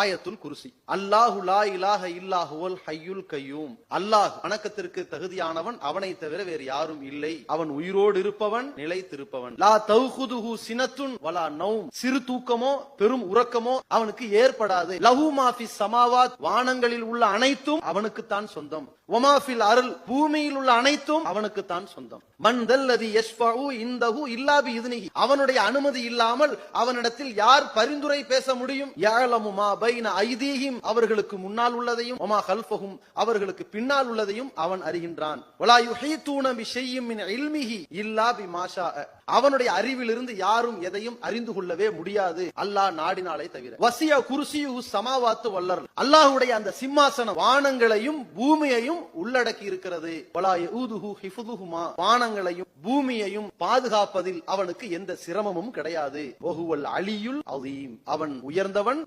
ஆயத்துல் குர்சி. அல்லாஹு லா இலாஹ இல்லா ஹுவல் ஹய்யுல் கய்யூம். அல்லாஹ் வணக்கத்திற்கு தகுதியானவன், அவனை தவிர வேறு யாரும் இல்லை, அவன் உயிரோடு இருப்பவன், நிலைத்திருப்பவன். லா தௌகுதுஹு சினத்துன் வலா நௌம். சிறு தூக்கமோ பெரும் உறக்கமோ அவனுக்கு ஏற்படாது. லஹு மா ஃபிஸ் ஸமாவாத். வானங்களில் உள்ள அனைத்தும் அவனுக்கு தான் சொந்தம். வமா ஃபில் அர்ல். பூமியில் உள்ள அனைத்தும் அவனுக்கு தான் சொந்தம். மன் தல்லதி யஷ்ஃபஉ இந்தஹு இல்லா பிஇذனிஹி. அவனுடைய அனுமதி இல்லாமல் அவனிடத்தில் யார் பரிந்துரை பேச முடியும்? யஅலமு மா பைன ஐதீஹிம். அவர்களுக்கு முன்னால் உள்ளதையும், வமா கல்ஃபஹும் அவர்களுக்கு பின்னால் உள்ளதையும் அவன் அறிகின்றான். வலா யுஹீதூன பிஷைஇம் மின் இல்மிஹி இல்லா பிமா ஷாஅ. அவனுடைய அறிவிலிருந்து யாரும் எதையும் அறிந்து கொள்ளவே முடியாது, அல்லாஹ் நாடினாலே தவிர. வசிய குர்சியு ஸமாவாத்து வல்லர். அல்லாஹ்வுடைய அந்த சிம்மாசனம் வானங்களையும் பூமியையும் உள்ளடக்கி இருக்கிறது. வலா யஊதுஹு ஹிஃபுதுஹுமா. வானங்களையும் பூமியையும் பாதுகாப்பதில் அவனுக்கு எந்த சிரமமும் கிடையாது. வஹுவல் அலியுல் அஸீம். அவன் உயர்ந்தவன்.